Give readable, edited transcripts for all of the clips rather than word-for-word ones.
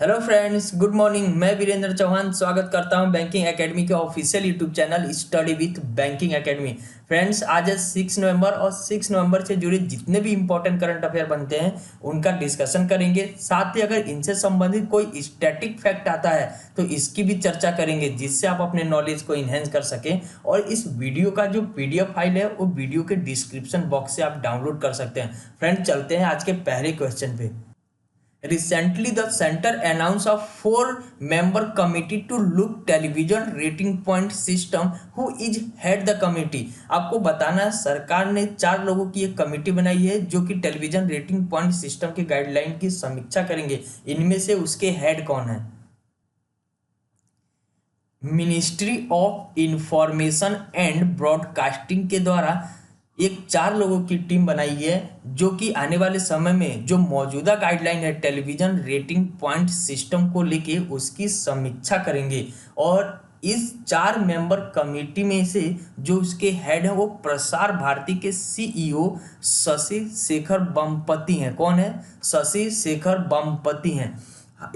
Hello friends, good morning. मैं वीरेंद्र चौहान स्वागत करता हूं बैंकिंग एकेडमी के official YouTube channel study with banking academy. Friends, आज है 6 नवंबर और 6 नवंबर से जुड़े जितने भी इंपॉर्टेंट करंट अफेयर बनते हैं उनका डिस्कशन करेंगे। साथ ही अगर इनसे संबंधित कोई स्टैटिक फैक्ट आता है तो इसकी भी चर्चा करेंगे, जिससे आप अपने नॉलेज को इन्हेंस कर सकें। और इस वीडियो का जो पीडीएफ फाइल है वो वीडियो के डिस्क्रिप्शन बॉक्स से आप डाउनलोड कर सकते हैं। फ्रेंड्स, चलते हैं आज के पहले क्वेश्चन पे। Recently, the center announced a four-member committee to look television rating point system. Who is head the committee? आपको बताना है, सरकार ने 4 लोगों की एक कमेटी बनाई है जो कि टेलीविजन रेटिंग पॉइंट सिस्टम के गाइडलाइन की समीक्षा करेंगे। इनमें से उसके हेड कौन है? Ministry of information and broadcasting के द्वारा एक 4 लोगों की टीम बनाई है जो कि आने वाले समय में जो मौजूदा गाइडलाइन है टेलीविजन रेटिंग पॉइंट सिस्टम को लेके उसकी समीक्षा करेंगे। और इस 4 मेंबर कमेटी में से जो उसके हेड है वो प्रसार भारती के सीईओ शशि शेखर वेम्पति हैं। कौन है? शशि शेखर वेम्पति हैं।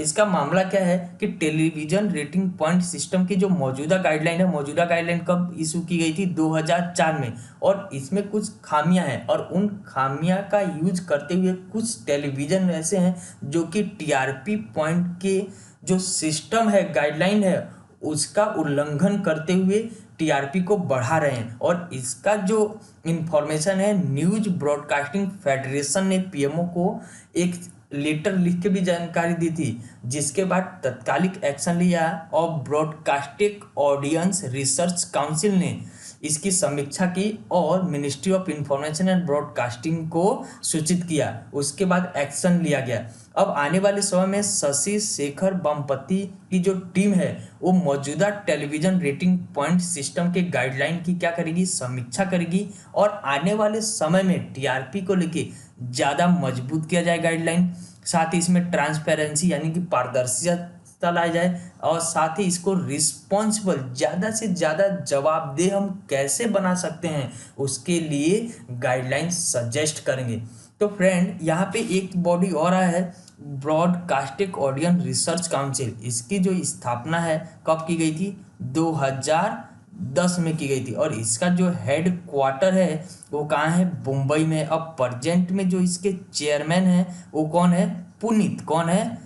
इसका मामला क्या है कि टेलीविजन रेटिंग पॉइंट सिस्टम की जो मौजूदा गाइडलाइन है, मौजूदा गाइडलाइन कब इशू की गई थी? 2004 में। और इसमें कुछ खामियां हैं और उन खामियां का यूज करते हुए कुछ टेलीविजन ऐसे हैं जो कि टीआरपी पॉइंट के जो सिस्टम है, गाइडलाइन है, उसका उल्लंघन करते हुए टीआरपी को बढ़ा रहे हैं। और इसका जो इंफॉर्मेशन है, न्यूज ब्रॉडकास्टिंग फेडरेशन ने पीएमओ को एक लेटर लिख के भी जानकारी दी थी, जिसके बाद तत्कालिक एक्शन लिया और ब्रॉडकास्टिंग ऑडियंस रिसर्च काउंसिल ने इसकी समीक्षा की और ministry of information and broadcasting को सूचित किया। उसके बाद एक्शन लिया गया। अब आने वाले समय में शशि शेखर वेम्पति की जो टीम है वो मौजूदा टेलीविजन रेटिंग पॉइंट सिस्टम के गाइडलाइन की क्या करेगी? समीक्षा करेगी। और आने वाले समय में टीआरपी को लेके ज़्यादा मजबूत किया जाए गाइडलाइन। साथ ही इसमें ट्रांसपेरेंसी यानी कि पारदर्शिता लाई जाए और साथ ही इसको रिस्पॉन्सिबल, ज़्यादा से ज़्यादा जवाबदेह हम कैसे बना सकते हैं उसके लिए गाइडलाइन सजेस्ट करेंगे। तो फ्रेंड, यहाँ पे एक बॉडी और आया है, ब्रॉडकास्टिंग ऑडियंस रिसर्च काउंसिल। इसकी जो स्थापना है कब की गई थी? 2010 में की गई थी। और इसका जो हेड क्वार्टर है वो कहाँ है? मुंबई में। अब प्रेजेंट में जो इसके चेयरमैन है वो कौन है? पुनीत। कौन है?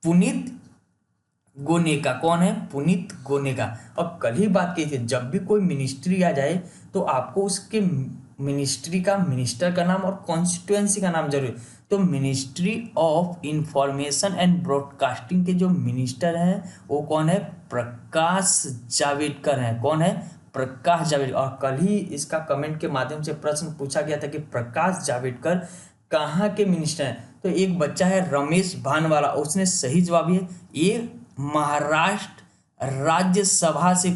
पुनीत गोनेका। कौन है? पुनीत गोनेका। अब कल ही बात की थी, जब भी कोई मिनिस्ट्री आ जाए तो आपको उसके मिनिस्ट्री का मिनिस्टर का नाम और कॉन्स्टिट्यूएंसी का नाम जरूर। तो ministry of information and broadcasting के जो मिनिस्टर हैं वो कौन है? प्रकाश जावड़ेकर हैं। कौन है? प्रकाश जावड़ेकर। और कल ही इसका कमेंट के माध्यम से प्रश्न पूछा गया था कि प्रकाश जावड़ेकर कहाँ के मिनिस्टर हैं? तो एक बच्चा है रमेश भानवाला, उसने सही जवाब दिया, ये महाराष्ट्र राज्यसभा से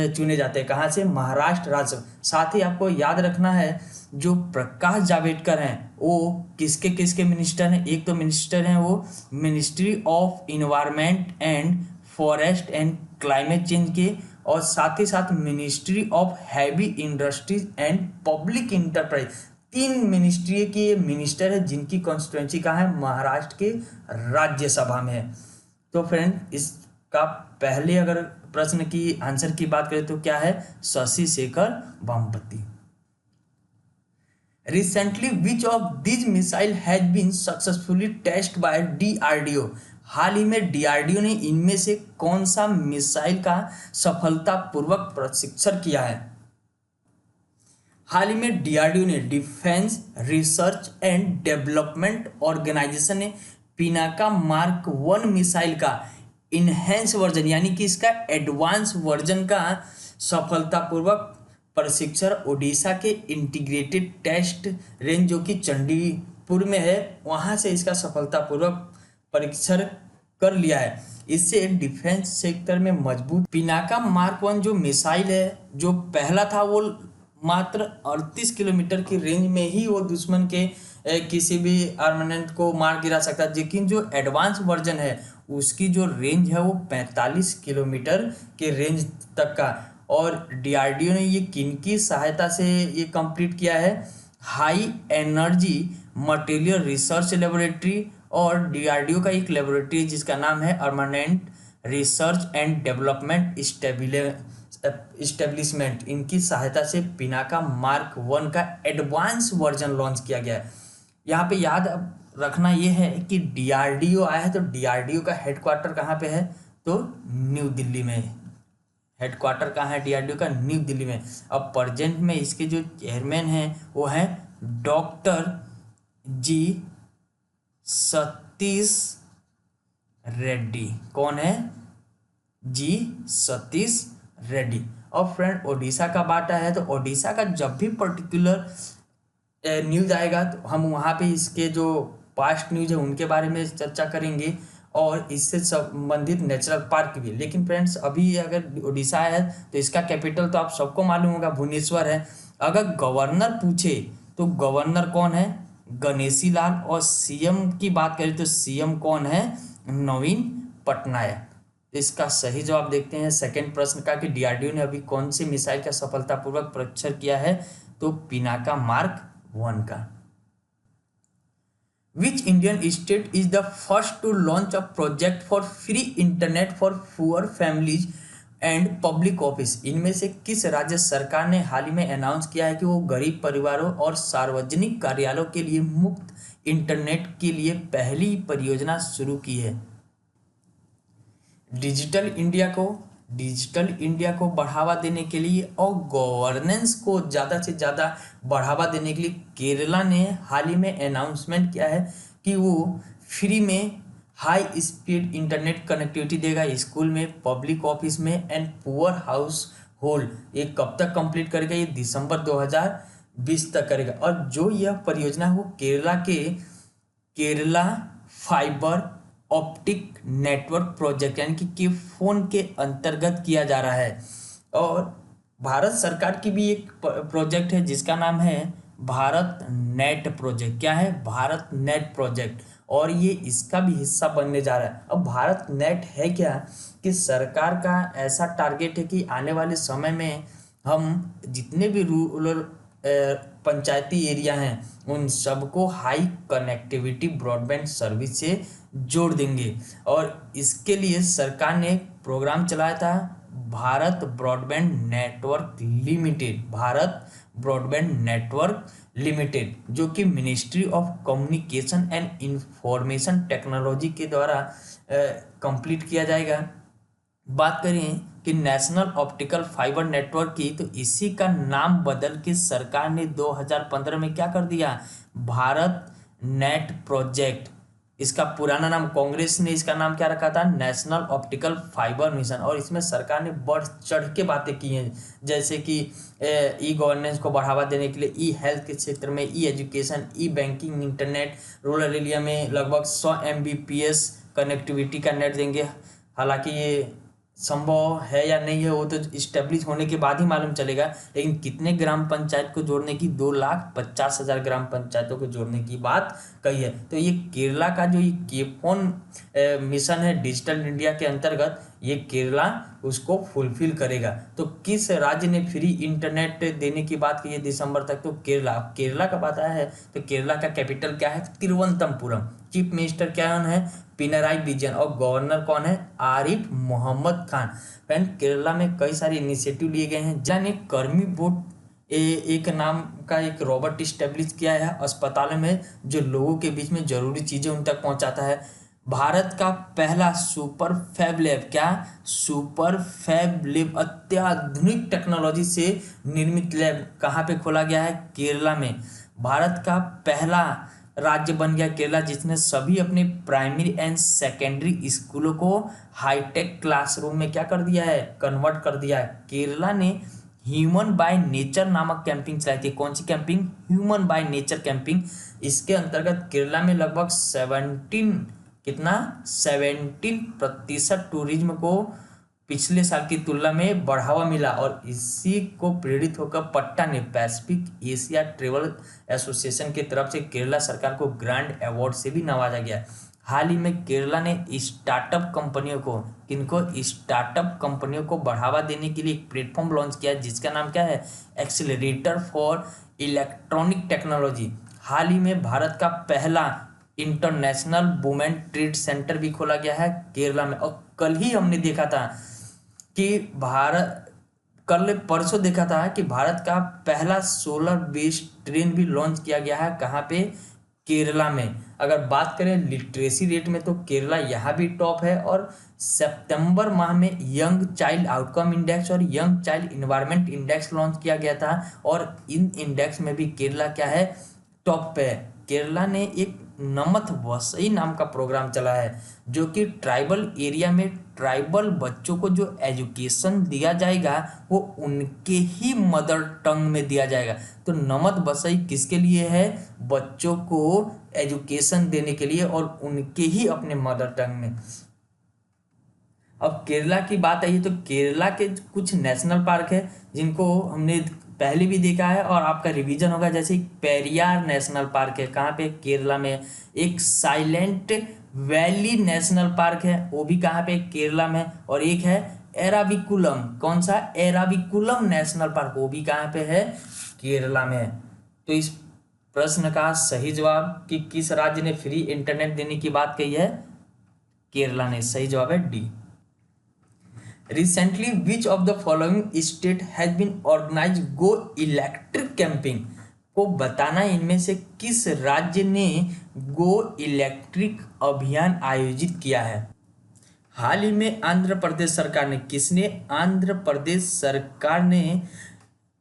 चुने जाते हैं। कहाँ से? महाराष्ट्र राज्यसभा। साथ ही आपको याद रखना है, जो प्रकाश जावड़ेकर हैं वो किसके किसके मिनिस्टर हैं? एक तो मिनिस्टर हैं वो ministry of environment and forest and climate change के, और साथ ही साथ ministry of heavy industries and public enterprise. 3 ministry के ये मिनिस्टर है जिनकी कॉन्स्टिट्यूएंसी कहाँ है? महाराष्ट्र के राज्यसभा में है। तो फ्रेंड, इसका पहले अगर प्रश्न की आंसर की बात करें तो क्या है? Shashi Shekhar Vempati. Recently which of this missile has been successfully test by DRDO? हाल ही में डीआरडीओ ने इनमें से कौन सा मिसाइल का सफलतापूर्वक प्रशिक्षण किया है? हाल ही में डीआरडीओ ने, defence research and development organisation ने पिनाका मार्क 1 मिसाइल का इनहेंस वर्जन यानी कि इसका एडवांस वर्जन का सफलतापूर्वक प्रशिक्षण उड़ीसा के इंटीग्रेटेड टेस्ट रेंज जो कि चंडीपुर में है, वहां से इसका सफलतापूर्वक परीक्षण कर लिया है। इससे डिफेंस सेक्टर में मजबूत। पिनाका मार्क 1 जो मिसाइल है, जो पहला था, वो मात्र 38 किलोमीटर की रेंज में ही वो दुश्मन के किसी भी आर्मामेंट को मार गिरा सकता है। लेकिन जो एडवांस वर्जन है उसकी जो रेंज है वो 45 किलोमीटर के रेंज तक का। और डीआरडीओ ने ये किनकी सहायता से ये कंप्लीट किया है? High energy material research laboratory और डीआरडीओ का एक लेबोरेटरी जिसका नाम है अर्मानेंट रिसर्च एंड डेवलपमेंट इस्टेब्लिशमेंट, इनकी सहायता से पिनाका मार्क 1 का एडवांस वर्जन लॉन्च किया गया है। यहाँ पे याद रखना ये है कि डीआरडीओ आया है तो डीआरडीओ का हेडक्वार्टर कहाँ पे है, तो न्यू दिल्ली में। हेडक्वार्टर कहाँ है डीआरडीओ का, न्यू दिल्ली में। अब प्रेजेंट में इसके जो चेयरमैन हैं वो है डॉक्टर जी सतीश रेड्डी। कौन है, जी सतीश रेड्डी। और फ्रेंड ओडिशा का बात है तो ओडिशा का जब भी पर्टिकुलर न्यूज आएगा तो हम वहाँ पे इसके जो पास्ट न्यूज है उनके बारे में चर्चा करेंगे और इससे संबंधित नेचुरल पार्क भी। लेकिन फ्रेंड्स अभी अगर उड़ीसा है तो इसका कैपिटल तो आप सबको मालूम होगा भुवनेश्वर है। अगर गवर्नर पूछे तो गवर्नर कौन है, गणेशी लाल। और सीएम की बात करें तो सीएम कौन है, नवीन पटनायक। इसका सही जवाब देखते हैं सेकंड प्रश्न का कि डीआरडीओ ने अभी कौन सी मिसाइल का सफलतापूर्वक परीक्षण किया है, तो पिनाका मार्क 1 का। Which Indian state is the first to launch a project for free internet for poor families and public office? इनमें से किस राज्य सरकार ने हाल ही में अनाउंस किया है कि वो गरीब परिवारों और सार्वजनिक कार्यालयों के लिए मुफ्त इंटरनेट के लिए पहली परियोजना शुरू की है? डिजिटल इंडिया को बढ़ावा देने के लिए और गवर्नेंस को ज़्यादा से ज़्यादा बढ़ावा देने के लिए केरला ने हाल ही में अनाउंसमेंट किया है कि वो फ्री में हाई स्पीड इंटरनेट कनेक्टिविटी देगा स्कूल में, पब्लिक ऑफिस में एंड पुअर हाउस होल्ड। ये कब तक कंप्लीट करेगा, ये दिसंबर 2020 तक करेगा। और जो यह परियोजना है वो Kerala fibre optic network project यानी कि फोन के अंतर्गत किया जा रहा है। और भारत सरकार की भी एक प्रोजेक्ट है जिसका नाम है भारत नेट प्रोजेक्ट। क्या है, भारत नेट प्रोजेक्ट। और ये इसका भी हिस्सा बनने जा रहा है। अब भारत नेट है क्या कि सरकार का ऐसा टारगेट है कि आने वाले समय में हम जितने भी रूरल पंचायती एरिया हैं उन सबको हाई कनेक्टिविटी ब्रॉडबैंड सर्विस से जोड़ देंगे। और इसके लिए सरकार ने प्रोग्राम चलाया था भारत ब्रॉडबैंड नेटवर्क लिमिटेड, जो कि ministry of communication and information technology के द्वारा कंप्लीट किया जाएगा। बात करें कि नेशनल ऑप्टिकल फाइबर नेटवर्क की, तो इसी का नाम बदल के सरकार ने 2015 में क्या कर दिया, भारत नेट प्रोजेक्ट। इसका पुराना नाम, कांग्रेस ने इसका नाम क्या रखा था, नेशनल ऑप्टिकल फाइबर मिशन। और इसमें सरकार ने बढ़ चढ़ के बातें की हैं, जैसे कि ई गवर्नेंस को बढ़ावा देने के लिए ई हेल्थ के क्षेत्र में, ई एजुकेशन, ई बैंकिंग, इंटरनेट, रूरल एरिया में लगभग 100 Mbps कनेक्टिविटी का नेट देंगे। हालांकि ये संभव है या नहीं है वो तो इस्टेब्लिश होने के बाद ही मालूम चलेगा। लेकिन कितने ग्राम पंचायत को जोड़ने की, 2,50,000 ग्राम पंचायतों को जोड़ने की बात कही है। तो ये केरला का जो ये केफोन मिशन है डिजिटल इंडिया के अंतर्गत, ये केरला उसको फुलफिल करेगा। तो किस राज्य ने फ्री इंटरनेट देने की बात की है दिसंबर तक, तो केरला का बात आया है। तो केरला का कैपिटल क्या है, तिरुवनंतपुरम। चीफ मिनिस्टर क्या है, पिनराई विजयन। और गवर्नर कौन है, आरिफ मोहम्मद खान। फ्रेंड केरला में कई सारे इनिशिएटिव लिए गए हैं, जाने कर्मी बोट एक नाम का एक रोबोट इस्टेब्लिश किया है अस्पतालों में, जो लोगों के बीच में जरूरी चीजें उन तक पहुंचाता है। भारत का पहला सुपर फैब लैब, क्या सुपर फैब लैब, अत्याधुनिक टेक्नोलॉजी से निर्मित लैब कहाँ पे खोला गया है, केरला में। भारत का पहला राज्य बन गया केरला जिसने सभी अपने प्राइमरी एंड सेकेंडरी स्कूलों को हाईटेक क्लासरूम में क्या कर दिया है, कन्वर्ट कर दिया है। केरला ने ह्यूमन बाय नेचर नामक कैंपिंग चलाई थी। कौन सी campaign, human by nature campaign. इसके अंतर्गत केरला में लगभग 17% टूरिज्म को पिछले साल की तुलना में बढ़ावा मिला। और इसी को प्रेरित होकर पट्टा ने पैसिफिक एशिया ट्रेवल एसोसिएशन की तरफ से केरला सरकार को ग्रैंड अवार्ड से भी नवाजा गया। हाल ही में केरला ने स्टार्टअप कंपनियों को बढ़ावा देने के लिए एक प्लेटफॉर्म लॉन्च किया जिसका नाम क्या है, एक्सीलरेटर फॉर इलेक्ट्रॉनिक टेक्नोलॉजी। हाल ही में भारत का पहला इंटरनेशनल वुमेन ट्रेड सेंटर भी खोला गया है केरला में। और कल ही हमने देखा था कि कल परसों देखा था कि भारत का पहला सोलर बेस्ड ट्रेन भी लॉन्च किया गया है। कहाँ पे? केरला में। अगर बात करें लिटरेसी रेट में तो केरला यहाँ भी टॉप है। और सितंबर माह में यंग चाइल्ड आउटकम इंडेक्स और young child environment index launch किया गया था, और इन इंडेक्स में भी केरला क्या है? टॉप पे है। केरला ने एक नमत वसई नाम का प्रोग्राम चला है, जो कि ट्राइबल एरिया में ट्राइबल बच्चों को जो एजुकेशन दिया जाएगा वो उनके ही मदर टंग में दिया जाएगा। तो नमत वसई किसके लिए है? बच्चों को एजुकेशन देने के लिए और उनके ही अपने मदर टंग में। अब केरला की बात आई तो केरला के कुछ नेशनल पार्क है जिनको हमने पहले भी देखा है और आपका रिवीजन होगा। जैसे पेरियार नेशनल पार्क है, कहाँ पे? केरला में। एक साइलेंट वैली नेशनल पार्क है, वो भी कहाँ पे? केरला में। और एक है एराविकुलम, कौन सा? एराविकुलम नेशनल पार्क, वो भी कहाँ पे है? केरला में। तो इस प्रश्न का सही जवाब कि किस राज्य ने फ्री इंटरनेट देने की बात कही है? केरला ने। सही जवाब है D. Recently, which of the following state has been organized Go Electric Camping? को बताना इनमें से किस राज्य ने गो इलेक्ट्रिक अभियान आयोजित किया है। हाल ही में आंध्र प्रदेश सरकार ने, किसने? आंध्र प्रदेश सरकार ने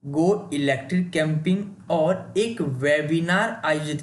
गो इलेक्ट्रिक कैंपिंग और एक वेबिनार आयोजित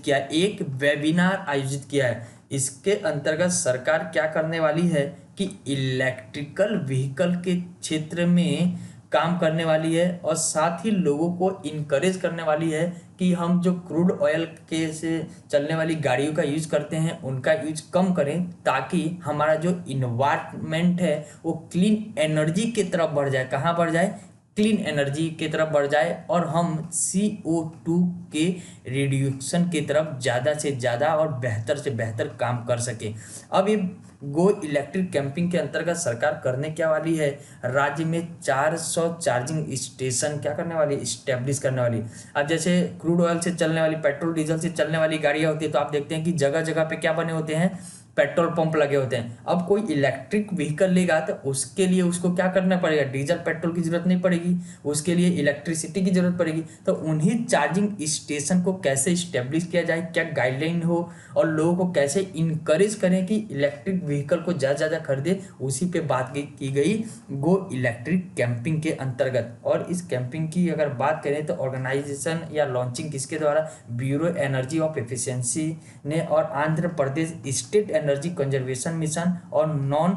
किया है। इसके अंतर्गत सरकार क्या करने वाली है कि इलेक्ट्रिकल व्हीकल के क्षेत्र में काम करने वाली है, और साथ ही लोगों को इनकरेज करने वाली है कि हम जो क्रूड ऑयल के से चलने वाली गाड़ियों का यूज करते हैं उनका यूज कम करें, ताकि हमारा जो इन्वायरमेंट है वो क्लीन एनर्जी की तरफ बढ़ जाए। कहाँ बढ़ जाए? क्लीन एनर्जी की तरफ बढ़ जाए, और हम CO2 के रिड्यूक्शन की तरफ ज़्यादा से ज़्यादा और बेहतर से बेहतर काम कर सके। अब ये गो इलेक्ट्रिक कैंपिंग के अंतर्गत सरकार करने क्या वाली है? राज्य में 400 चार्जिंग स्टेशन क्या करने वाली? इस्टेब्लिश करने वाली। अब जैसे क्रूड ऑयल से चलने वाली, पेट्रोल डीजल से चलने वाली गाड़ियाँ होती है, तो आप देखते हैं कि जगह जगह पे क्या बने होते हैं? पेट्रोल पंप लगे होते हैं। अब कोई इलेक्ट्रिक व्हीकल लेगा तो उसके लिए उसको क्या करना पड़ेगा? डीजल पेट्रोल की जरूरत नहीं पड़ेगी, उसके लिए इलेक्ट्रिसिटी की जरूरत पड़ेगी। तो उन्हीं चार्जिंग स्टेशन को कैसे इस्टेब्लिश किया जाए, क्या गाइडलाइन हो, और लोगों को कैसे इनकरेज करें कि इलेक्ट्रिक व्हीकल को ज़्यादा ज़्यादा खरीदे, उसी पे बात की गई गो इलेक्ट्रिक कैंपिंग के अंतर्गत। और इस कैंपिंग की अगर बात करें तो ऑर्गेनाइजेशन या लॉन्चिंग किसके द्वारा? ब्यूरो एनर्जी ऑफ एफिशिएंसी ने, और Andhra Pradesh state energy conservation mission और non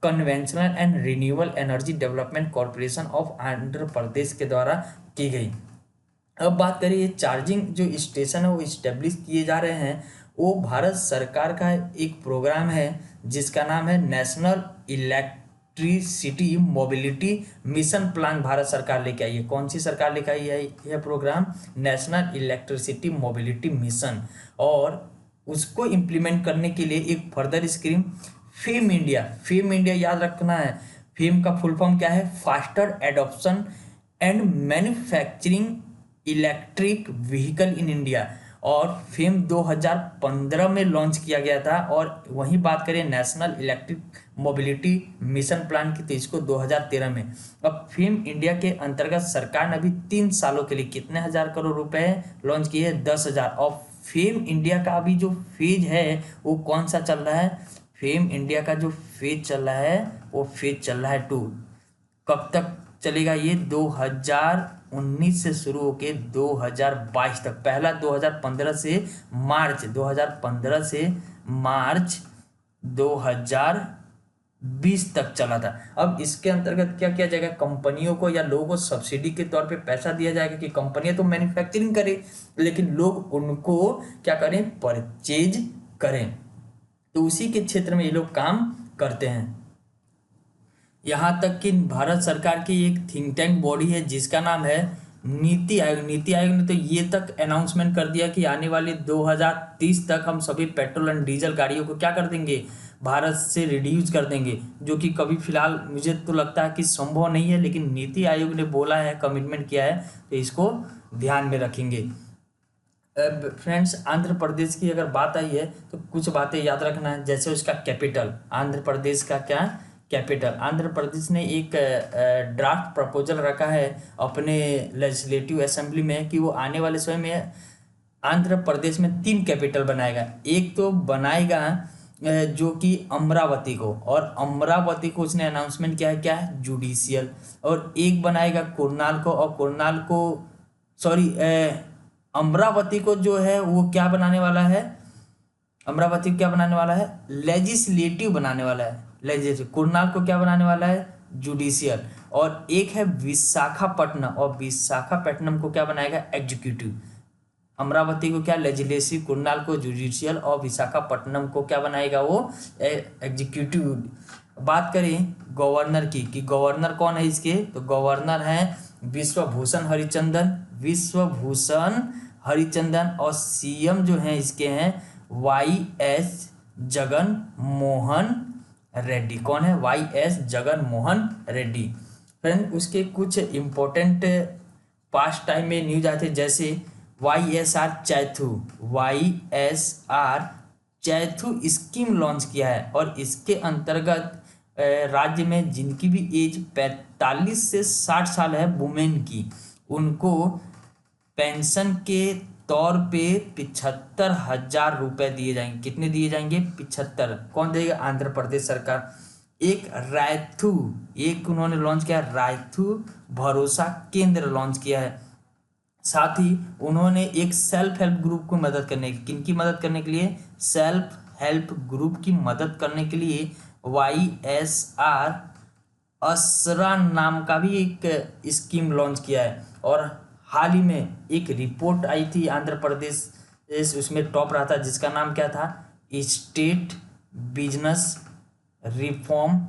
conventional and renewable energy development corporation of Andhra Pradesh के द्वारा की गई। अब बात करें ये चार्जिंग जो स्टेशन है वो इस्टेब्लिश किए जा रहे हैं, वो भारत सरकार का एक प्रोग्राम है जिसका नाम है national electricity mobility mission plan. Bharat सरकार लेके आई है। कौन सी सरकार लेके आई है यह program? National electricity mobility mission. और उसको इम्प्लीमेंट करने के लिए एक फर्दर स्कीम फेम इंडिया याद रखना है। फेम का फुल फॉर्म क्या है? Faster adoption and manufacturing electric vehicle in India. और फेम 2015 में लॉन्च किया गया था। और वहीं बात करें national electric mobility mission plan की, तो इसको 2013 में। अब फेम इंडिया के अंतर्गत सरकार ने अभी 3 सालों के लिए कितने हजार करोड़ रुपए लॉन्च किए हैं? 10,000। और फेम इंडिया का अभी जो फेज है वो कौन सा चल रहा है? फेम इंडिया का जो फेज चल रहा है वो फेज चल रहा है 2। कब तक चलेगा ये? 2019 से शुरू होके 2022 तक। पहला 2015 से मार्च 2020 तक चला था। अब इसके अंतर्गत क्या किया जाएगा? कंपनियों को या लोगों को सब्सिडी के तौर पे पैसा दिया जाएगा कि कंपनियां तो मैन्युफैक्चरिंग करें, लेकिन लोग उनको क्या करें? परचेज करें। तो उसी के क्षेत्र में ये लोग काम करते हैं। यहाँ तक कि भारत सरकार की एक थिंक टैंक बॉडी है जिसका नाम है नीति आयोग। नीति आयोग ने तो ये तक अनाउंसमेंट कर दिया कि आने वाले 2030 तक हम सभी पेट्रोल एंड डीजल गाड़ियों को क्या कर देंगे? भारत से रिड्यूस कर देंगे, जो कि कभी फिलहाल मुझे तो लगता है कि संभव नहीं है, लेकिन नीति आयोग ने बोला है, कमिटमेंट किया है, तो इसको ध्यान में रखेंगे। फ्रेंड्स, आंध्र प्रदेश की अगर बात आई है तो कुछ बातें याद रखना है, जैसे उसका कैपिटल। आंध्र प्रदेश का क्या कैपिटल? आंध्र प्रदेश ने एक ड्राफ्ट प्रपोजल रखा है अपने लेजिस्लेटिव असेंबली में कि वो आने वाले समय में आंध्र प्रदेश में 3 कैपिटल बनाएगा। एक तो बनाएगा जो कि अमरावती को, और अमरावती को उसने अनाउंसमेंट किया है क्या है, जुडिशियल। और एक बनाएगा कुरनाल को, और कुरनाल को सॉरी अमरावती को जो है वो क्या बनाने वाला है, अमरावती को क्या बनाने वाला है, लेजिस्लेटिव बनाने वाला है, लेजिस्लेटिव। कुरनाल को क्या बनाने वाला है, जुडिशियल। और एक है विशाखापट्टनम, और विशाखापट्टनम को क्या बनाएगा, एग्जीक्यूटिव। अमरावती को क्या, लेजिस्लेटिव, कुरनाल को जुडिशियल, और विशाखापट्टनम को क्या बनाएगा वो, एग्जीक्यूटिव। बात करें गवर्नर की कि गवर्नर कौन है इसके, तो गवर्नर हैं विश्वभूषण हरिचंदन, विश्वभूषण हरिचंदन। और सीएम जो हैं इसके हैं वाई.एस. जगन मोहन रेड्डी। कौन है, वाई.एस. जगन मोहन रेड्डी। फ्रेंड, उसके कुछ इंपॉर्टेंट पास्ट टाइम में न्यूज आते हैं, जैसे वाई.एस.आर. चैथू, वाई.एस.आर. चैथू स्कीम लॉन्च किया है, और इसके अंतर्गत राज्य में जिनकी भी एज 45 से 60 साल है वुमेन की, उनको पेंशन के तौर पे 75,000 रुपये दिए जाएंगे। कितने दिए जाएंगे, 75। कौन देगा, आंध्र प्रदेश सरकार। एक उन्होंने लॉन्च किया, रायथू भरोसा केंद्र लॉन्च किया है। साथ ही उन्होंने एक सेल्फ हेल्प ग्रुप को मदद करने की, किनकी मदद करने के लिए, सेल्फ हेल्प ग्रुप की मदद करने के लिए वाई.एस.आर. असरा नाम का भी एक स्कीम लॉन्च किया है। और हाल ही में एक रिपोर्ट आई थी आंध्र प्रदेश, उसमें टॉप रहा था, जिसका नाम क्या था, state business reform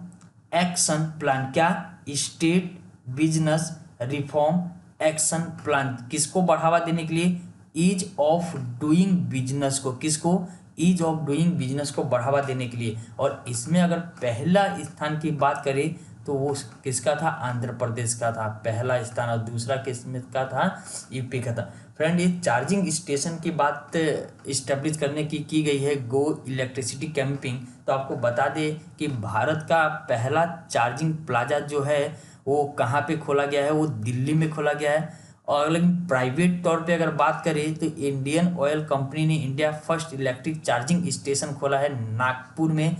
action plan. क्या, state business reform action plan. किसको बढ़ावा देने के लिए, ईज ऑफ डूइंग बिजनेस को, किसको, ईज ऑफ डूइंग बिजनेस को बढ़ावा देने के लिए। और इसमें अगर पहला स्थान की बात करें तो वो किसका था, आंध्र प्रदेश का था पहला स्थान, और दूसरा किसमें का था, यूपी का था। फ्रेंड, ये चार्जिंग स्टेशन की बात इस्टेब्लिश करने की गई है, गो इलेक्ट्रिसिटी कैंपिंग। तो आपको बता दें कि भारत का पहला चार्जिंग प्लाजा जो है वो कहाँ पे खोला गया है, वो दिल्ली में खोला गया है। और लेकिन प्राइवेट तौर पे अगर बात करें तो इंडियन ऑयल कंपनी ने India first electric charging station खोला है नागपुर में।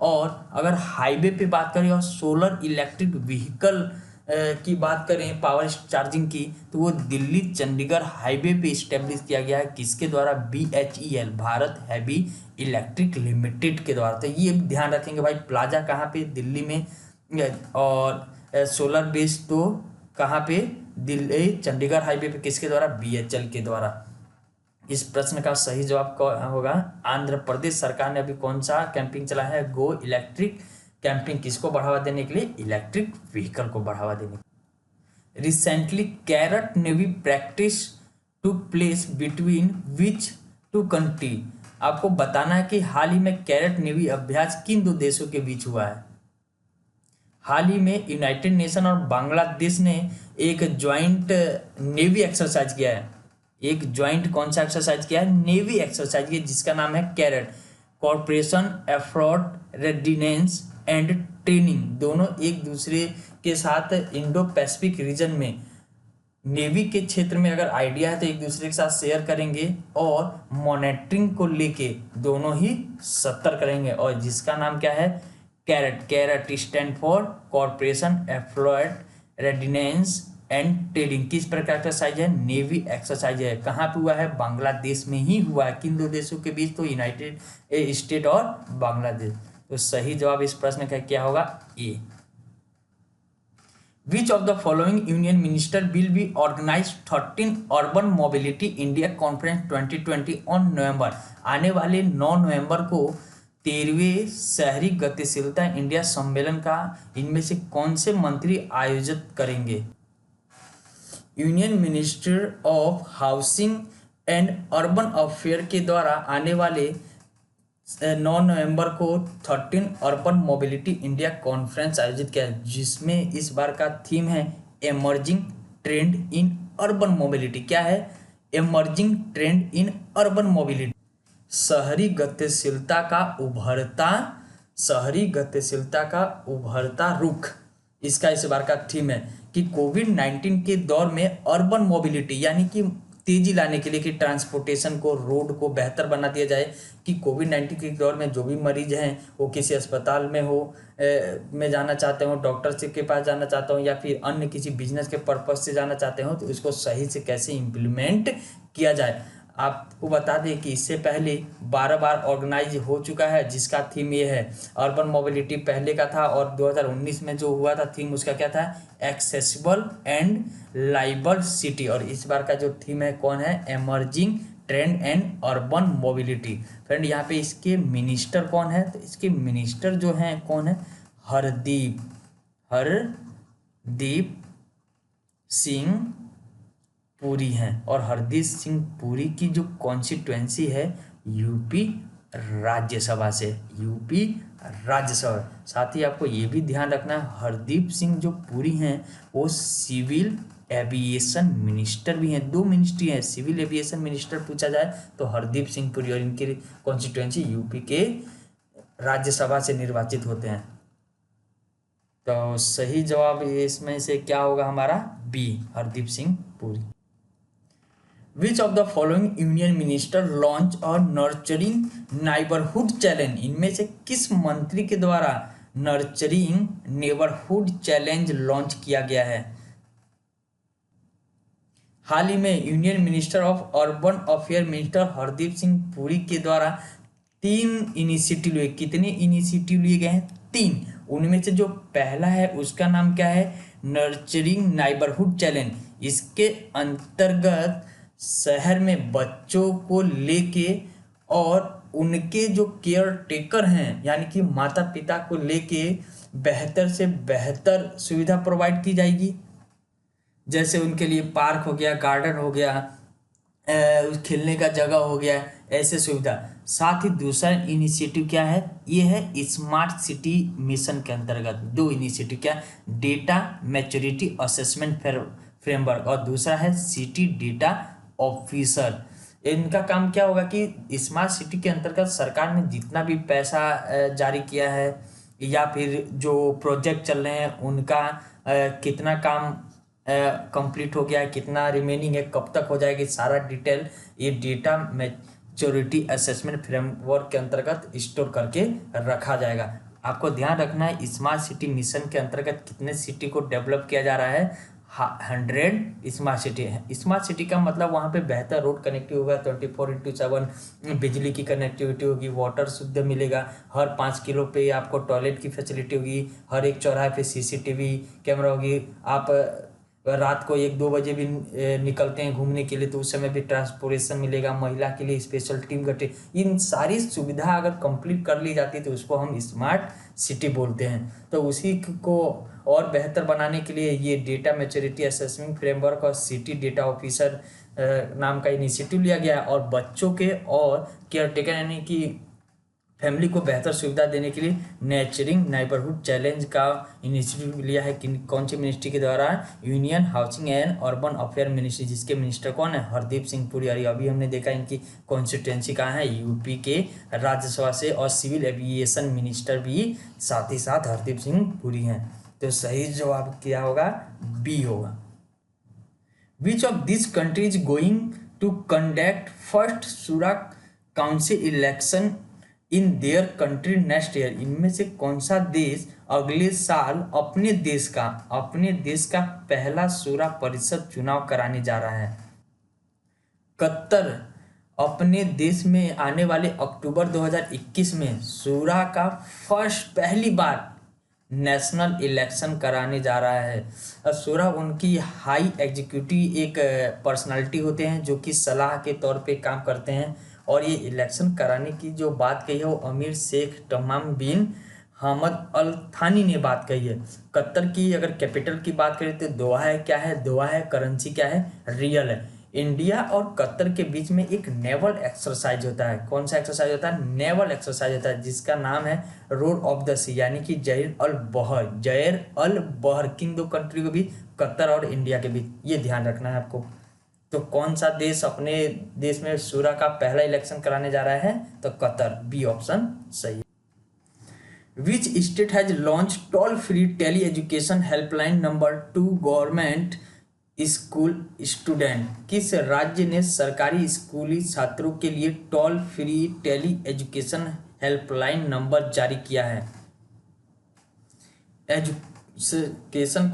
और अगर हाईवे पे बात करें और सोलर इलेक्ट्रिक व्हीकल की बात करें पावर चार्जिंग की, तो वो दिल्ली चंडीगढ़ हाईवे पे इस्टेब्लिश किया गया है, किसके द्वारा, BHEL, Bharat heavy electric limited के द्वारा। तो ये ध्यान रखेंगे भाई, प्लाजा कहाँ पे, दिल्ली में, और सोलर बेस तो कहाँ पे, दिल्ली चंडीगढ़ हाईवे पे, किसके द्वारा, BHEL के द्वारा। इस प्रश्न का सही जवाब होगा आंध्र प्रदेश सरकार ने अभी कौन सा कैंपिंग चला है, गो इलेक्ट्रिक कैंपिंग। किसको बढ़ावा देने के लिए, इलेक्ट्रिक व्हीकल को बढ़ावा देने के लिए। Recently CARAT navy practice took place between which 2 country. आपको बताना है कि हाल ही में कैरेट नेवी अभ्यास किन 2 देशों के बीच हुआ है। हाल ही में यूनाइटेड नेशन और बांग्लादेश ने एक ज्वाइंट नेवी एक्सरसाइज किया है। एक ज्वाइंट कौन सा एक्सरसाइज किया है, नेवी एक्सरसाइज किया, जिसका नाम है CARAT, corporation effort readiness and training. दोनों एक दूसरे के साथ इंडो पैसिफिक रीजन में नेवी के क्षेत्र में अगर आइडिया है तो एक दूसरे के साथ शेयर करेंगे, और मॉनिटरिंग को लेके दोनों ही सतर्क करेंगे। और जिसका नाम क्या है, CARAT. CARAT stand for corporation effort readiness and training. किस प्रकार का एक्सरसाइज है, नेवी एक्सरसाइज है। कहाँ पे हुआ है, बांग्लादेश में ही हुआ है। किन 2 देशों के बीच, तो यूनाइटेड स्टेट और बांग्लादेश। तो सही जवाब इस प्रश्न का क्या होगा, A. Which of the following union minister will be organize 13 urban mobility India conference 2020 on November. आने वाले 9 नवंबर को 13वें शहरी गतिशीलता इंडिया सम्मेलन का इनमें से कौन से मंत्री आयोजित करेंगे। Union minister of housing and urban affair के द्वारा आने वाले 9 नवंबर को 13 अर्बन मोबिलिटी इंडिया कॉन्फ्रेंस आयोजित किया है, जिसमें इस बार का थीम है emerging trend in urban mobility. क्या है, emerging trend in urban mobility, शहरी गतिशीलता का उभरता रुख, इसका इस बार का थीम है कि कोविड-19 के दौर में अर्बन मोबिलिटी यानी कि तेजी लाने के लिए कि ट्रांसपोर्टेशन को, रोड को बेहतर बना दिया जाए, कि कोविड-19 के दौर में जो भी मरीज हैं वो किसी अस्पताल में में जाना चाहते हो, डॉक्टर से के पास जाना चाहते हो, या फिर अन्य किसी बिजनेस के पर्पज से जाना चाहते हो, तो इसको सही से कैसे इम्प्लीमेंट किया जाए। आपको बता दें कि इससे पहले 12 बार ऑर्गेनाइज हो चुका है, जिसका थीम ये है अर्बन मोबिलिटी पहले का था, और 2019 में जो हुआ था थीम उसका क्या था, एक्सेसिबल एंड लाइबल सिटी, और इस बार का जो थीम है कौन है, emerging trend and urban mobility. Friend यहाँ पे इसके मिनिस्टर कौन है, तो इसके मिनिस्टर जो हैं कौन है, हरदीप सिंह पुरी हैं, और हरदीप सिंह पुरी की जो कॉन्स्टिट्यूएंसी है यूपी राज्यसभा से, साथ ही आपको ये भी ध्यान रखना है हरदीप सिंह जो पुरी हैं वो सिविल एविएशन मिनिस्टर भी हैं, 2 मिनिस्ट्री हैं, सिविल एविएशन मिनिस्टर पूछा जाए तो हरदीप सिंह पुरी, और इनकी कॉन्स्टिट्यूएंसी यूपी के राज्यसभा से निर्वाचित होते हैं। तो सही जवाब इसमें से क्या होगा हमारा, B, Hardeep Singh Puri. Which of the following union minister launch और नर्चरिंग नेबरहुड चैलेंज, इनमें से किस मंत्री के द्वारा नर्चरिंग नेबरहुड चैलेंज लॉन्च किया गया है। हाल ही में union minister of urban affair minister Hardeep Singh Puri के द्वारा 3 इनिशिएटिव लिए, कितने इनिशिएटिव लिए गए हैं, 3। उनमें से जो पहला है उसका नाम क्या है, नर्चरिंग नेबरहुड चैलेंज। इसके अंतर्गत शहर में बच्चों को लेके और उनके जो केयर टेकर हैं यानी कि माता पिता को लेके बेहतर से बेहतर सुविधा प्रोवाइड की जाएगी, जैसे उनके लिए पार्क हो गया, गार्डन हो गया, खेलने का जगह हो गया, ऐसे सुविधा। साथ ही दूसरा इनिशिएटिव क्या है, ये है स्मार्ट सिटी मिशन के अंतर्गत 2 इनिशिएटिव, क्या, डेटा मैच्योरिटी असेसमेंट फ्रेमवर्क, और दूसरा है सिटी डेटा ऑफिसर। इनका काम क्या होगा कि स्मार्ट सिटी के अंतर्गत सरकार ने जितना भी पैसा जारी किया है या फिर जो प्रोजेक्ट चल रहे हैं उनका कितना काम कंप्लीट हो गया है, कितना रिमेनिंग है, कब तक हो जाएगी, सारा डिटेल ये डेटा मैच्योरिटी असेसमेंट फ्रेमवर्क के अंतर्गत स्टोर करके रखा जाएगा। आपको ध्यान रखना है स्मार्ट सिटी मिशन के अंतर्गत कितने सिटी को डेवलप किया जा रहा है, 100 स्मार्ट सिटी है। स्मार्ट सिटी का मतलब वहाँ पे बेहतर रोड कनेक्टिव होगा, 24/7 बिजली की कनेक्टिविटी होगी, वाटर शुद्ध मिलेगा, हर 5 किलो पे आपको टॉयलेट की फैसिलिटी होगी, हर एक चौराहे पे CCTV कैमरा होगी, आप रात को 1-2 बजे भी निकलते हैं घूमने के लिए तो उस समय भी ट्रांसपोर्टेशन मिलेगा, महिला के लिए स्पेशल टीम गठित, इन सारी सुविधा अगर कंप्लीट कर ली जाती है तो उसको हम स्मार्ट सिटी बोलते हैं। तो उसी को और बेहतर बनाने के लिए ये डेटा मैच्योरिटी असेसमेंट फ्रेमवर्क और सिटी डेटा ऑफिसर नाम का इनिशिएटिव लिया गया है, और बच्चों के और केयर टेकर यानी कि फैमिली को बेहतर सुविधा देने के लिए नर्चरिंग नेबरहुड चैलेंज का इनिशिएटिव लिया है कौन सी मिनिस्ट्री के द्वारा, union housing and urban affair ministry, जिसके मिनिस्टर कौन है, हरदीप सिंह पुरी। अभी हमने देखा इनकी कॉन्स्टिट्यूएंसी कहाँ है, यूपी के राज्यसभा से, और सिविल एविएशन मिनिस्टर भी साथ ही साथ हरदीप सिंह पुरी हैं। तो सही जवाब क्या होगा, बी होगा। Which of this country is going to conduct first Shura council election in their country next year, इनमें से कौन सा देश अगले साल अपने देश का पहला शूरा परिषद चुनाव कराने जा रहा है। कतर अपने देश में आने वाले अक्टूबर 2021 में शूरा का पहली बार नेशनल इलेक्शन कराने जा रहा है। शूरा उनकी हाई एग्जीक्यूटिव एक पर्सनालिटी होते हैं जो कि सलाह के तौर पे काम करते हैं, और ये इलेक्शन कराने की जो बात कही है वो अमीर शेख तमाम बिन हमद अल थानी ने बात कही है। कतर की अगर कैपिटल की बात करें तो दोहा है, क्या है, दोहा है, करेंसी क्या है, रियल है। इंडिया और कतर के बीच में एक नेवल एक्सरसाइज होता है, कौन सा एक्सरसाइज होता है, नेवल एक्सरसाइज होता है, जिसका नाम है रोड ऑफ द सी यानी कि जैर अल बहर, किन 2 कंट्री के बीच, कतर और इंडिया के बीच, ये ध्यान रखना है आपको। तो कौन सा देश अपने देश में शूरा का पहला इलेक्शन कराने जा रहा है? तो कतर, बी ऑप्शन सही है। Which state has launch toll free tele education helpline number to government school student? किस राज्य ने सरकारी स्कूली छात्रों के लिए toll free tele education helpline number जारी किया है? एजुकेशन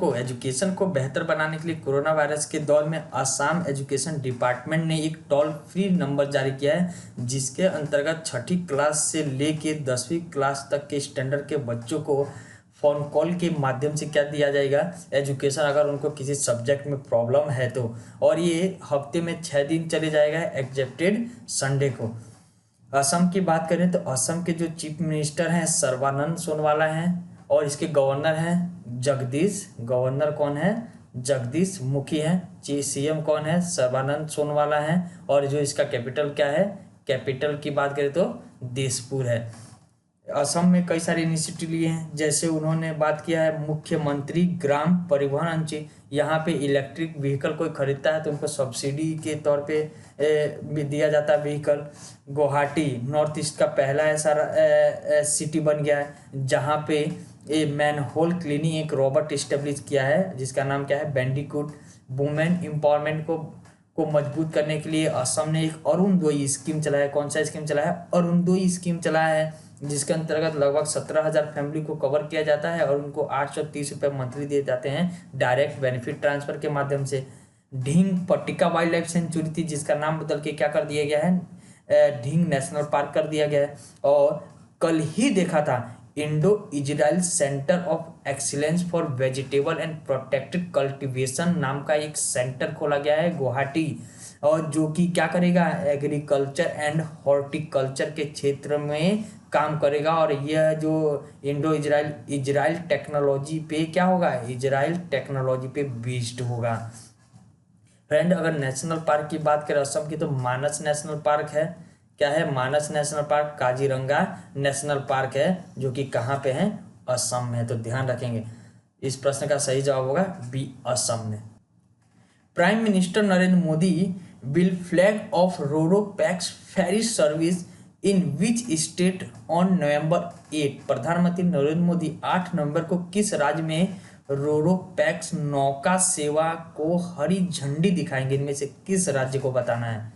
को बेहतर बनाने के लिए कोरोना वायरस के दौर में असम एजुकेशन डिपार्टमेंट ने एक टोल फ्री नंबर जारी किया है, जिसके अंतर्गत 6ठी क्लास से लेके 10वीं क्लास तक के स्टैंडर्ड के बच्चों को फ़ोन कॉल के माध्यम से क्या दिया जाएगा? एजुकेशन, अगर उनको किसी सब्जेक्ट में प्रॉब्लम है तो। और ये हफ्ते में 6 दिन चले जाएगा एक्सेप्टेड संडे को। असम की बात करें तो असम के जो चीफ मिनिस्टर हैं सर्बानंद सोनोवाल हैं, और इसके गवर्नर हैं जगदीश। गवर्नर कौन है? जगदीश मुखी हैं। सीएम कौन है? सर्बानंद सोनोवाल हैं। और जो इसका कैपिटल क्या है? कैपिटल की बात करें तो दिसपुर है। असम में कई सारे इनिशिएटिव लिए हैं, जैसे उन्होंने बात किया है मुख्यमंत्री ग्राम परिवहन अंचल। यहाँ पे इलेक्ट्रिक व्हीकल कोई खरीदता है तो उनको सब्सिडी के तौर पे भी दिया जाता है व्हीकल। गुवाहाटी नॉर्थ ईस्ट का पहला ऐसा सिटी बन गया है जहाँ पे मैन होल क्लीनिंग एक रोबोट इस्टेब्लिश किया है, जिसका नाम क्या है? बैंडिकूट। वुमेन एम्पावरमेंट को मजबूत करने के लिए असम ने एक अरुणोदय स्कीम चलाया है। कौन सा स्कीम चलाया है? अरुणोदय स्कीम चलाया है, जिसके अंतर्गत लगभग 17,000 फैमिली को कवर किया जाता है और उनको 830 रुपये मंथली दिए जाते हैं डायरेक्ट बेनिफिट ट्रांसफर के माध्यम से। ढींग पट्टिका वाइल्ड लाइफ सेंचुरी थी, जिसका नाम बदल के क्या कर दिया गया है? ढींग नेशनल पार्क कर दिया गया है। और कल ही देखा था Indo Israel centre of excellence for vegetable and protected cultivation नाम का एक सेंटर खोला गया है गुवाहाटी, और जो कि क्या करेगा? एग्रीकल्चर एंड हॉर्टिकल्चर के क्षेत्र में काम करेगा। और यह जो इंडो इजराइल टेक्नोलॉजी पे क्या होगा? इजराइल टेक्नोलॉजी पे बेस्ड होगा। फ्रेंड, अगर नेशनल पार्क की बात करें असम की, तो मानस नेशनल पार्क है। क्या है? Manas national park. Kaziranga national park है, जो कि कहाँ पे है? असम में। तो ध्यान रखेंगे, इस प्रश्न का सही जवाब होगा बी, असम में। Prime minister Narendra Modi will flag of Roro pax ferry service in which state on November 8? प्रधानमंत्री नरेंद्र मोदी 8 नवंबर को किस राज्य में रोरो पैक्स नौका सेवा को हरी झंडी दिखाएंगे? इनमें से किस राज्य को बताना है?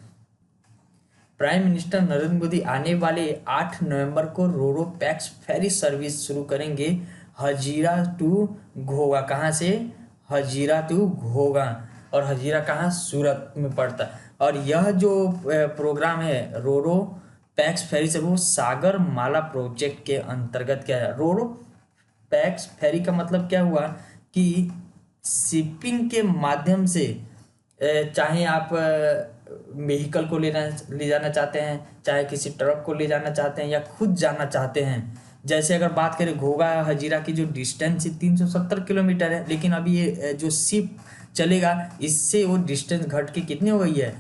प्राइम मिनिस्टर नरेंद्र मोदी आने वाले 8 नवंबर को रोरो पैक्स फेरी सर्विस शुरू करेंगे हजीरा टू घोगा। कहाँ से? हजीरा टू घोगा। और हजीरा कहाँ? सूरत में पड़ता है। और यह जो प्रोग्राम है रोरो पैक्स फेरी से, वो सागर माला प्रोजेक्ट के अंतर्गत क्या है? रोरो पैक्स फेरी का मतलब क्या हुआ कि शिपिंग के माध्यम से, चाहे आप व्हीकल को ले जाना चाहते हैं, चाहे किसी ट्रक को ले जाना चाहते हैं, या खुद जाना चाहते हैं। जैसे अगर बात करें घोगा हजीरा की जो डिस्टेंस 370 किलोमीटर है, लेकिन अभी ये जो शिप चलेगा इससे वो डिस्टेंस घट के कितनी हो गई है?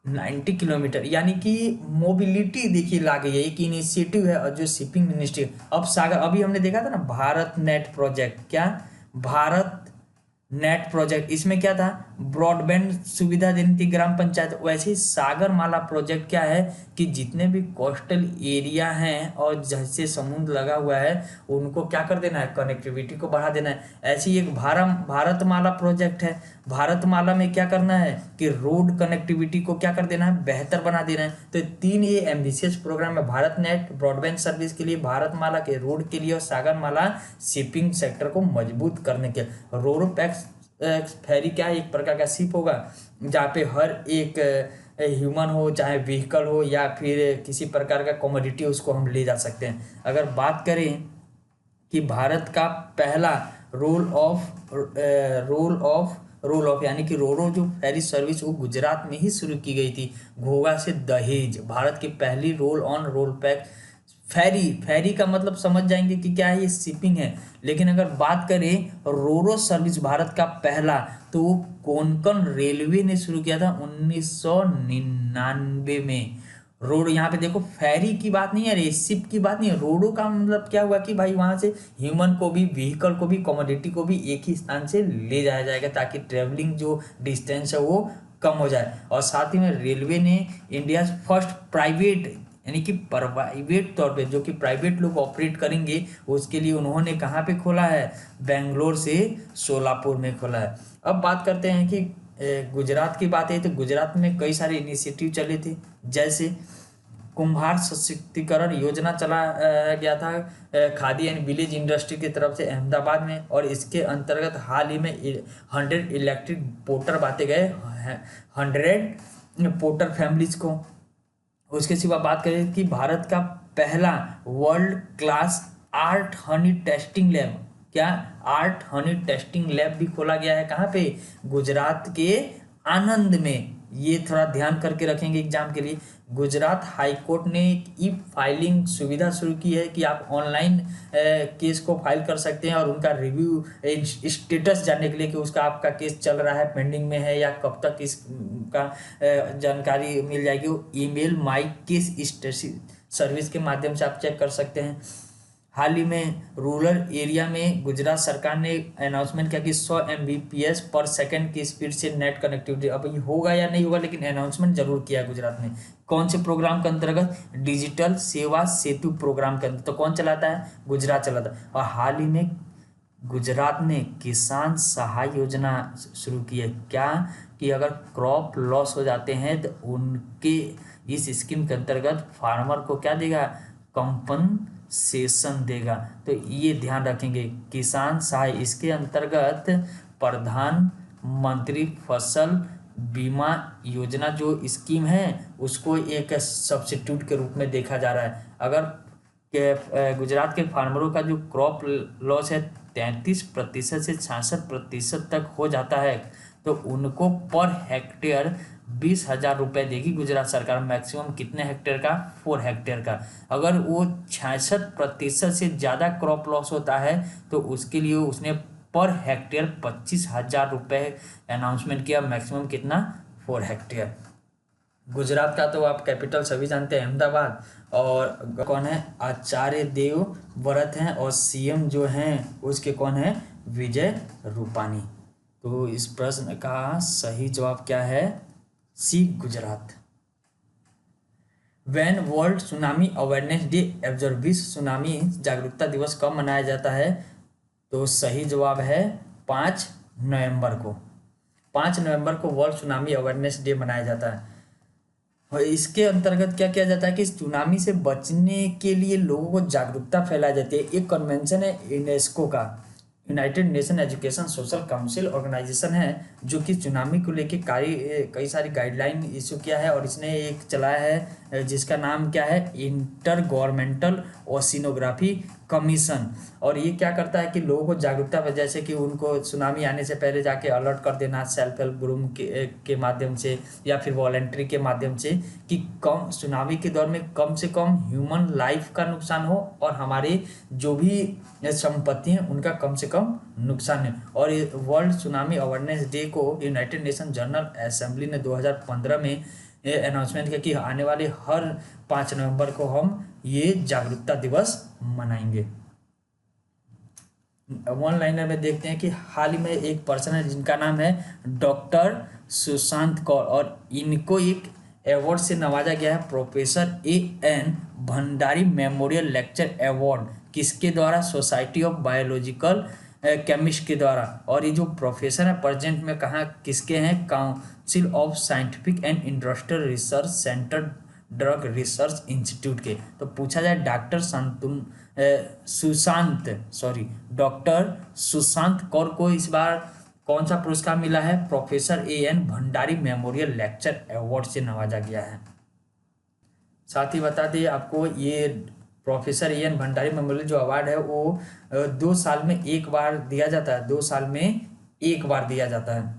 90 किलोमीटर। यानी कि मोबिलिटी देखिए ला गई है, एक इनिशिएटिव है। और जो शिपिंग मिनिस्ट्री अब सागर, अभी हमने देखा था ना भारत नेट प्रोजेक्ट, क्या भारत नेट प्रोजेक्ट, इसमें क्या था? ब्रॉडबैंड सुविधा देनी थी ग्राम पंचायत। वैसे ही सागर माला प्रोजेक्ट क्या है कि जितने भी कोस्टल एरिया हैं और जैसे समुद्र लगा हुआ है उनको क्या कर देना है? कनेक्टिविटी को बढ़ा देना है। ऐसी एक भारत माला प्रोजेक्ट है। भारत माला में क्या करना है कि रोड कनेक्टिविटी को क्या कर देना है? बेहतर बना देना है। तो 3 ये एम्बिशियस प्रोग्राम है, भारत नेट ब्रॉडबैंड सर्विस के लिए, भारत माला के रोड के लिए, और सागर माला शिपिंग सेक्टर को मजबूत करने के। रोरो पैक्स फेरी क्या है? एक प्रकार का शिप होगा जहाँ पे हर एक ह्यूमन हो, चाहे व्हीकल हो, या फिर किसी प्रकार का कमोडिटी, उसको हम ले जा सकते हैं। अगर बात करें कि भारत का पहला रोल ऑफ यानी कि रोरो जो फेरी सर्विस, वो गुजरात में ही शुरू की गई थी, घोगा से दहेज। भारत की पहली रोल पैक फेरी का मतलब समझ जाएंगे कि क्या है? ये शिपिंग है। लेकिन अगर बात करें रोरो सर्विस भारत का पहला, तो वो कोंकण रेलवे ने शुरू किया था 1999 में। रोड, यहाँ पे देखो फेरी की बात नहीं है, शिप की बात नहीं है। रोडो का मतलब क्या हुआ कि भाई वहां से ह्यूमन को भी, व्हीकल को भी, कमोडिटी को भी एक ही स्थान से ले जाया जाएगा, ताकि ट्रेवलिंग जो डिस्टेंस है वो कम हो जाए। और साथ ही में रेलवे ने इंडिया फर्स्ट प्राइवेट यानी कि प्राइवेट तौर पे जो कि प्राइवेट लोग ऑपरेट करेंगे उसके लिए उन्होंने कहाँ पे खोला है, बेंगलोर से सोलापुर में खोला है। अब बात करते हैं कि गुजरात की बात है तो गुजरात में कई सारे इनिशिएटिव चले थे, जैसे कुम्हार सशक्तिकरण योजना चला गया था खादी एंड विलेज इंडस्ट्री की तरफ से अहमदाबाद में, और इसके अंतर्गत हाल ही में 100 इलेक्ट्रिक पोर्टर बांटे गए 100 पोर्टर फैमिलीज को। उसके सिवा बात करें कि भारत का पहला world class art Honey testing lab, क्या आर्ट हनी टेस्टिंग लैब भी खोला गया है, कहाँ पे, गुजरात के आनंद में। ये थोड़ा ध्यान करके रखेंगे एग्जाम के लिए। गुजरात हाई कोर्ट ने एक ई फाइलिंग सुविधा शुरू की है कि आप ऑनलाइन केस को फाइल कर सकते हैं और उनका रिव्यू स्टेटस जानने के लिए कि उसका आपका केस चल रहा है, पेंडिंग में है या कब तक इसका जानकारी मिल जाएगी। वो ईमेल माई केस सर्विस के माध्यम से आप चेक कर सकते हैं। हाल ही में रूरल एरिया में गुजरात सरकार ने अनाउंसमेंट किया कि 100 Mbps पर सेकंड की स्पीड से नेट कनेक्टिविटी। अब ये होगा या नहीं होगा, लेकिन अनाउंसमेंट जरूर किया है गुजरात ने। कौन से प्रोग्राम के अंतर्गत, डिजिटल सेवा सेतु प्रोग्राम के अंदर। तो कौन चलाता है, गुजरात चलाता है। और हाल ही में गुजरात ने किसान सहाय योजना शुरू की है, क्या कि अगर क्रॉप लॉस हो जाते हैं तो उनके इस स्कीम के अंतर्गत फार्मर को क्या देगा, कंपनसेशन देगा। तो ये ध्यान रखेंगे, किसान सहाय, इसके अंतर्गत प्रधानमंत्री फसल बीमा योजना जो स्कीम है उसको एक सब्सिट्यूट के रूप में देखा जा रहा है। अगर गुजरात के फार्मरों का जो क्रॉप लॉस है 33% से 66% तक हो जाता है तो उनको पर हेक्टेयर 20,000 रुपये देगी गुजरात सरकार। मैक्सिमम कितने हेक्टेयर का, 4 हेक्टेयर का। अगर वो 66% से ज़्यादा क्रॉप लॉस होता है तो उसके लिए उसने पर हेक्टेयर 25,000 रुपये अनाउंसमेंट किया। मैक्सिमम कितना, 4 हेक्टेयर। गुजरात का तो आप कैपिटल सभी जानते हैं, अहमदाबाद। और कौन है, आचार्य देवव्रत हैं, और सीएम जो हैं उसके कौन है, विजय रूपानी। तो इस प्रश्न का सही जवाब क्या है, C, Gujarat. When world tsunami awareness day observes, tsunami जागरूकता दिवस कब मनाया जाता है, तो सही जवाब है 5 नवंबर को। 5 नवंबर को वर्ल्ड सुनामी अवेयरनेस डे मनाया जाता है। और इसके अंतर्गत क्या किया जाता है कि सुनामी से बचने के लिए लोगों को जागरूकता फैलाई जाती है। एक कन्वेंशन है यूनेस्को का, United Nation education social council organisation है, जो कि सुनामी को लेके कई सारी गाइडलाइन इशू किया है। और इसने एक चलाया है जिसका नाम क्या है, इंटर गवर्नमेंटल ओशिनोग्राफी कमीशन। और ये क्या करता है कि लोगों को जागरूकता, जैसे कि उनको सुनामी आने से पहले जाके अलर्ट कर देना सेल्फ हेल्प ग्रुप के माध्यम से या फिर वॉलेंट्री के माध्यम से, कि कम सुनामी के दौर में कम से कम ह्यूमन लाइफ का नुकसान हो और हमारे जो भी संपत्ति हैं उनका कम से कम नुकसान है। और वर्ल्ड सुनामी अवेयरनेस डे को यूनाइटेड नेशन जनरल असेंबली ने 2015 में अनाउंसमेंट किया कि आने वाले हर 5 नवंबर को हम ये जागरूकता दिवस मनाएंगे। वन लाइनर में देखते हैं कि हाल ही में एक पर्सन है जिनका नाम है डॉक्टर सुशांत कौर, और इनको एक अवार्ड से नवाजा गया है, professor AN Bhandari memorial lecture award. किसके द्वारा, सोसाइटी ऑफ बायोलॉजिकल केमिस्ट के द्वारा। और ये जो प्रोफेसर है प्रेजेंट में कहाँ किसके हैं, council of scientific and industrial research centre drug research institute के। तो पूछा जाए डॉक्टर सुशांत कौर को इस बार कौन सा पुरस्कार मिला है, professor AN Bhandari memorial lecture award से नवाजा गया है। साथ ही बता दें आपको, ये प्रोफेसर AN भंडारी मेमोरियल जो अवार्ड है वो 2 साल में एक बार दिया जाता है, 2 साल में एक बार दिया जाता है।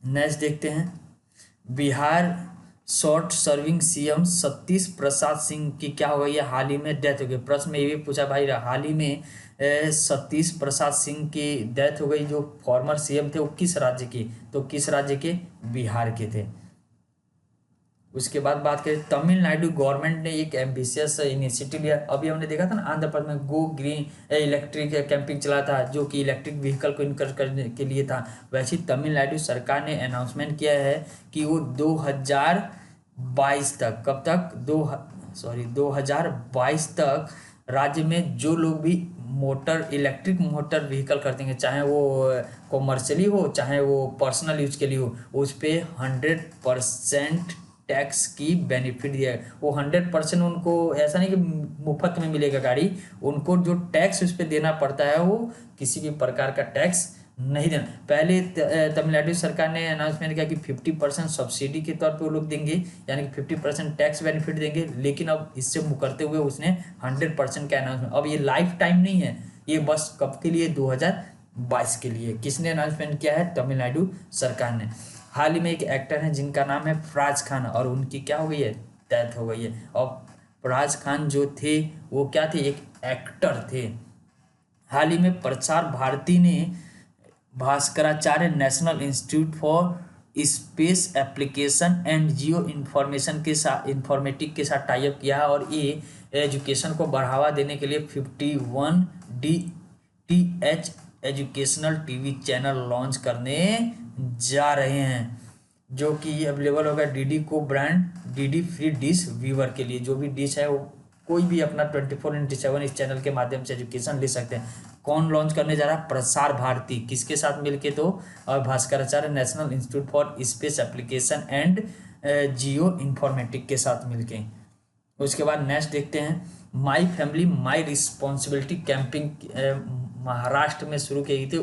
नेक्स्ट देखते हैं, Bihar short serving CM Satish Prasad Singh की क्या हो गई है, हाल ही में डेथ हो गई। प्रश्न में ये भी पूछा भाई, हाल ही में सतीश प्रसाद सिंह की डेथ हो गई, जो फॉर्मर CM थे वो किस राज्य के, तो किस राज्य के, बिहार के थे। उसके बाद बात करें, तमिलनाडु गवर्नमेंट ने एक एम्बिशियस इनिशिएटिव लिया। अभी हमने देखा था ना, आंध्र प्रदेश में गो ग्रीन इलेक्ट्रिक कैंपिंग चला था, जो कि इलेक्ट्रिक व्हीकल को इनकरेज करने के लिए था। वैसे ही तमिलनाडु सरकार ने अनाउंसमेंट किया है कि वो 2022 तक, कब तक, 2022 तक राज्य में जो लोग भी इलेक्ट्रिक मोटर व्हीकल कर देंगे, चाहे वो कॉमर्शियली हो चाहे वो पर्सनल यूज के लिए हो, उस पर 100% टैक्स की बेनिफिट दिया है। वो 100% उनको ऐसा नहीं कि मुफ्त में मिलेगा गाड़ी, उनको जो टैक्स उस पर देना पड़ता है वो किसी भी प्रकार का टैक्स नहीं देना। पहले तमिलनाडु सरकार ने अनाउंसमेंट किया कि 50% सब्सिडी के तौर पे वो लोग देंगे, यानी कि 50% टैक्स बेनिफिट देंगे, लेकिन अब इससे मुकरते हुए उसने 100% का अनाउंसमेंट, अब ये लाइफ टाइम नहीं है, ये बस कब के लिए, 2022 के लिए। किसने अनाउंसमेंट किया है? तमिलनाडु सरकार ने। हाल ही में एक एक्टर हैं जिनका नाम है फराज खान, और उनकी क्या हो गई है, डेथ हो गई है। और फराज खान जो थे वो क्या थे, एक एक्टर थे। हाल ही में प्रसार भारती ने Bhaskaracharya national institute for space application and Jio informatic के साथ टाई अप किया है, और ये एजुकेशन को बढ़ावा देने के लिए 51 DTH educational TV channel launch करने जा रहे हैं, जो कि अवेलेबल होगा डीडी को brand, DD free dish viewer के लिए। जो भी डिश है वो कोई भी अपना 24/7 इस चैनल के माध्यम से एजुकेशन ले सकते हैं। कौन लॉन्च करने जा रहा है? प्रसार भारती। किसके साथ मिलके? तो और Bhaskaracharya national institute for space application and Jio informatic के साथ मिलके। उसके बाद नेक्स्ट देखते हैं, my family my responsibility camping Maharashtra में शुरू की गई थी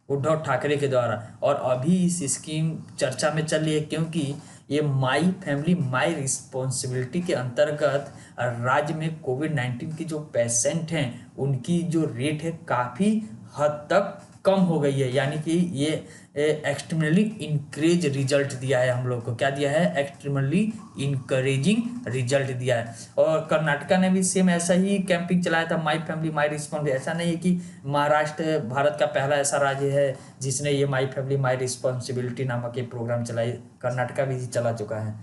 उद्धव ठाकरे के द्वारा, और अभी इस स्कीम चर्चा में चल रही है क्योंकि ये माई फैमिली माई रिस्पॉन्सिबिलिटी के अंतर्गत राज्य में कोविड-19 की जो पेशेंट हैं उनकी जो रेट है काफ़ी हद तक कम हो गई है, यानी कि ये एक्सट्रीमली इंकरेज रिजल्ट दिया है हम लोग को। क्या दिया है? एक्सट्रीमली इंकरेजिंग रिजल्ट दिया है। और कर्नाटका ने भी सेम ऐसा ही कैंपिंग चलाया था, माई फैमिली माई रिस्पॉन्सिबिलिटी। ऐसा नहीं है कि महाराष्ट्र भारत का पहला ऐसा राज्य है जिसने ये माई फैमिली माई रिस्पॉन्सिबिलिटी नामक ये प्रोग्राम चलाई, कर्नाटका भी चला चुका है।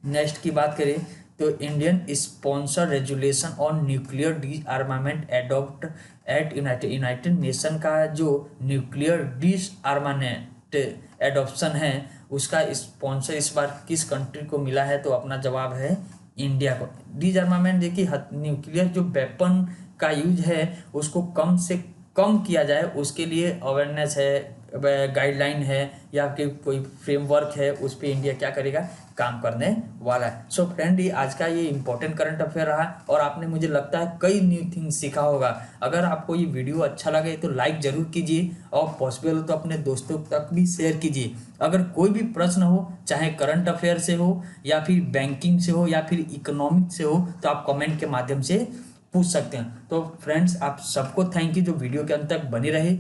नेक्स्ट की बात करें तो Indian sponsor resolution on nuclear disarmament adopt at United Nation का जो न्यूक्लियर डिसआर्मामेंट एडॉप्शन है उसका स्पॉन्सर इस बार किस कंट्री को मिला है? तो अपना जवाब है इंडिया को। डिसआर्मामेंट देखिए, न्यूक्लियर जो वेपन का यूज है उसको कम से कम किया जाए, उसके लिए अवेयरनेस है, गाइडलाइन है या फिर कोई फ्रेमवर्क है, उस पर इंडिया क्या करेगा? काम करने वाला है। सो फ्रेंड, ये आज का ये इंपॉर्टेंट करंट अफेयर रहा और आपने मुझे लगता है कई न्यू थिंग्स सीखा होगा। अगर आपको ये वीडियो अच्छा लगे तो लाइक जरूर कीजिए और पॉसिबल हो तो अपने दोस्तों तक भी शेयर कीजिए। अगर कोई भी प्रश्न हो, चाहे करंट अफेयर से हो या फिर बैंकिंग से हो या फिर इकोनॉमिक से हो, तो आप कमेंट के माध्यम से पूछ सकते हैं। तो फ्रेंड्स, आप सबको थैंक यू जो वीडियो के अंत तक बने रहे।